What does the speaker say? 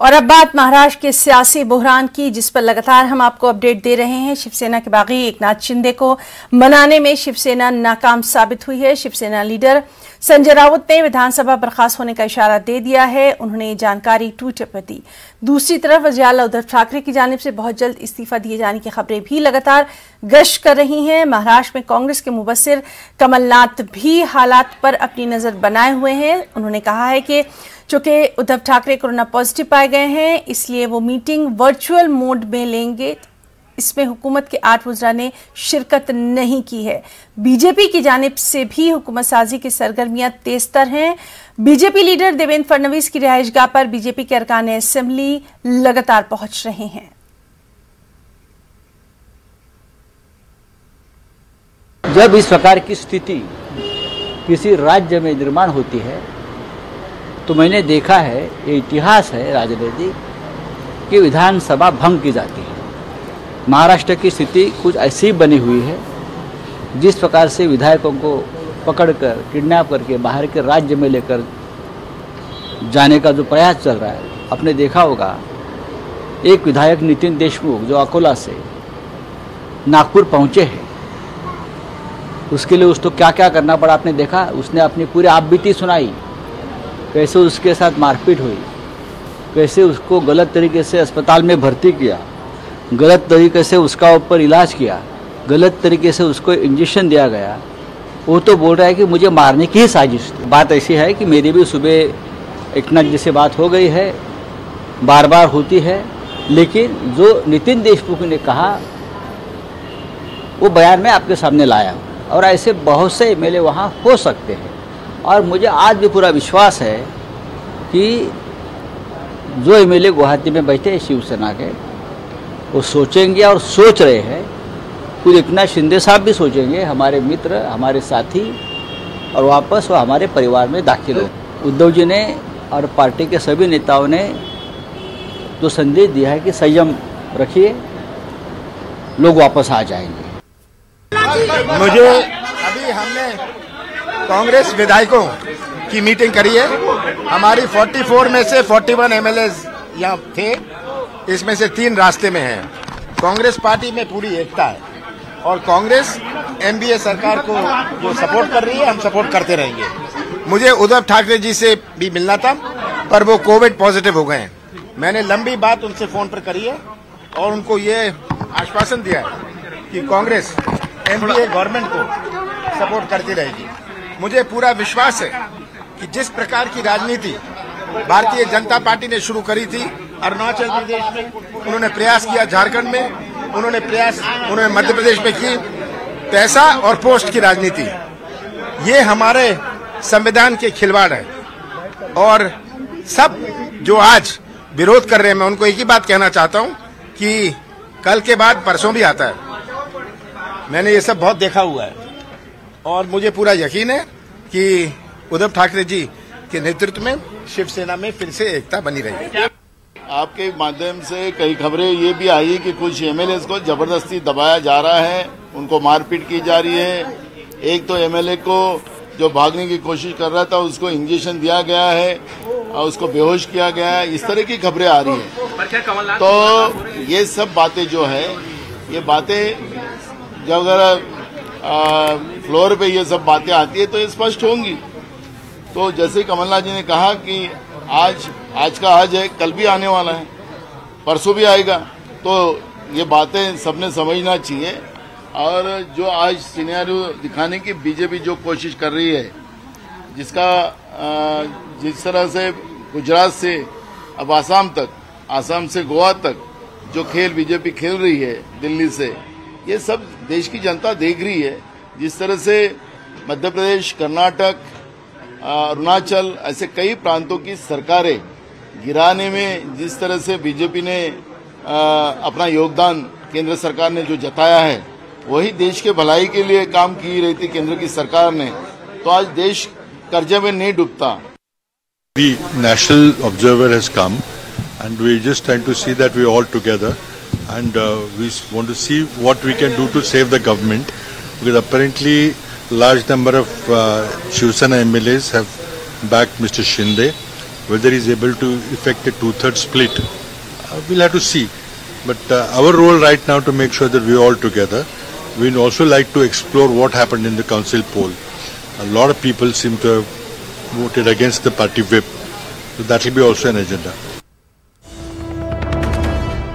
और अब बात महाराष्ट्र के सियासी बुहरान की, जिस पर लगातार हम आपको अपडेट दे रहे हैं। शिवसेना के बागी एकनाथ शिंदे को मनाने में शिवसेना नाकाम साबित हुई है। शिवसेना लीडर संजय राउत ने विधानसभा बर्खास्त होने का इशारा दे दिया है। उन्होंने ये जानकारी ट्विटर पर दी। दूसरी तरफ वज़ीर-ए-आला उद्धव ठाकरे की जानिब से बहुत जल्द इस्तीफा दिए जाने की खबरें भी लगातार गश्त कर रही हैं। महाराष्ट्र में कांग्रेस के मुबस्सिर कमलनाथ भी हालात पर अपनी नजर बनाए हुए हैं। उन्होंने कहा है कि चूंकि उद्धव ठाकरे कोरोना पॉजिटिव पाए गए हैं, इसलिए वो मीटिंग वर्चुअल मोड में लेंगे। इसमें हुकूमत के 8 वज़रा ने शिरकत नहीं की है। बीजेपी की जानिब से भी हुकूमत साजी की सरगर्मियां तेजतर हैं। बीजेपी लीडर देवेंद्र फडणवीस की रिहाइशगाह पर बीजेपी के अरकान असेंबली लगातार पहुंच रहे हैं। जब इस प्रकार की स्थिति किसी राज्य में निर्माण होती है तो मैंने देखा है, ये इतिहास है राजनीति कि विधानसभा भंग की जाती है। महाराष्ट्र की स्थिति कुछ ऐसी बनी हुई है, जिस प्रकार से विधायकों को पकड़कर किडनैप करके बाहर के राज्य में लेकर जाने का जो प्रयास चल रहा है, आपने देखा होगा एक विधायक नितिन देशमुख जो अकोला से नागपुर पहुंचे हैं, उसके लिए उसको क्या क्या करना पड़ा आपने देखा। उसने अपनी पूरी आपबीती सुनाई, कैसे उसके साथ मारपीट हुई, कैसे उसको गलत तरीके से अस्पताल में भर्ती किया, गलत तरीके से उसका ऊपर इलाज किया, गलत तरीके से उसको इंजेक्शन दिया गया। वो तो बोल रहा है कि मुझे मारने की ही साजिश थी। बात ऐसी है कि मेरी भी सुबह एकनाथ जी से बात हो गई है, बार बार होती है, लेकिन जो नितिन देशमुख ने कहा वो बयान में आपके सामने लाया और ऐसे बहुत से एमएलए वहाँ हो सकते हैं। और मुझे आज भी पूरा विश्वास है कि जो एमएलए गुवाहाटी में बैठे हैं शिवसेना के, वो सोचेंगे और सोच रहे हैं। खुद एकनाथ शिंदे साहब भी सोचेंगे, हमारे मित्र, हमारे साथी, और वापस वो हमारे परिवार में दाखिल हो। उद्धव जी ने और पार्टी के सभी नेताओं ने जो संदेश दिया है कि संयम रखिए, लोग वापस आ जाएंगे। मुझे अभी हमने कांग्रेस विधायकों की मीटिंग करी है। हमारी 44 में से 41 एमएलए यहाँ थे, इसमें से 3 रास्ते में हैं। कांग्रेस पार्टी में पूरी एकता है और कांग्रेस एनडीए सरकार को जो सपोर्ट कर रही है, हम सपोर्ट करते रहेंगे। मुझे उद्धव ठाकरे जी से भी मिलना था, पर वो कोविड पॉजिटिव हो गए हैं। मैंने लंबी बात उनसे फोन पर करी है और उनको ये आश्वासन दिया है कि कांग्रेस एनडीए गवर्नमेंट को सपोर्ट करती रहेगी। मुझे पूरा विश्वास है कि जिस प्रकार की राजनीति भारतीय जनता पार्टी ने शुरू करी थी अरुणाचल प्रदेश में, उन्होंने प्रयास किया झारखंड में, उन्होंने मध्य प्रदेश में की, पैसा और पोस्ट की राजनीति, ये हमारे संविधान के खिलवाड़ है। और सब जो आज विरोध कर रहे हैं, मैं उनको एक ही बात कहना चाहता हूं कि कल के बाद परसों भी आता है। मैंने ये सब बहुत देखा हुआ है और मुझे पूरा यकीन है कि उद्धव ठाकरे जी के नेतृत्व में शिवसेना में फिर से एकता बनी रहेगी। आपके माध्यम से कई खबरें ये भी आई कि कुछ एमएलए को जबरदस्ती दबाया जा रहा है, उनको मारपीट की जा रही है। एक तो एमएलए को जो भागने की कोशिश कर रहा था उसको इंजेक्शन दिया गया है और उसको बेहोश किया गया है। इस तरह की खबरें आ रही हैं। तो ये सब बातें जो है, ये बातें जब अगर फ्लोर पे ये सब बातें आती है तो ये स्पष्ट होंगी। तो जैसे कमलनाथ जी ने कहा कि आज का आज है, कल भी आने वाला है, परसों भी आएगा, तो ये बातें सबने समझना चाहिए। और जो आज सिनेरियो दिखाने की बीजेपी जो कोशिश कर रही है, जिसका जिस तरह से गुजरात से अब आसाम तक, आसाम से गोवा तक जो खेल बीजेपी खेल रही है दिल्ली से, ये सब देश की जनता देख रही है। जिस तरह से मध्य प्रदेश, कर्नाटक, अरुणाचल, ऐसे कई प्रांतों की सरकारें गिराने में जिस तरह से बीजेपी ने अपना योगदान केंद्र सरकार ने जो जताया है, वही देश के भलाई के लिए काम की रही थी केंद्र की सरकार ने, तो आज देश कर्जे में नहीं डूबता। The national observer has come and we just trying to see that we all together and we want to see what we can do to save the government, because apparently large number of Shiv Sena MLAs have backed Mr. Shinde whether he is able to effect a 2/3 split, we'll have to see. But our role right now to make sure that we're all together. We'd also like to explore what happened in the council poll. A lot of people seem to have voted against the party whip. So that will be also an agenda.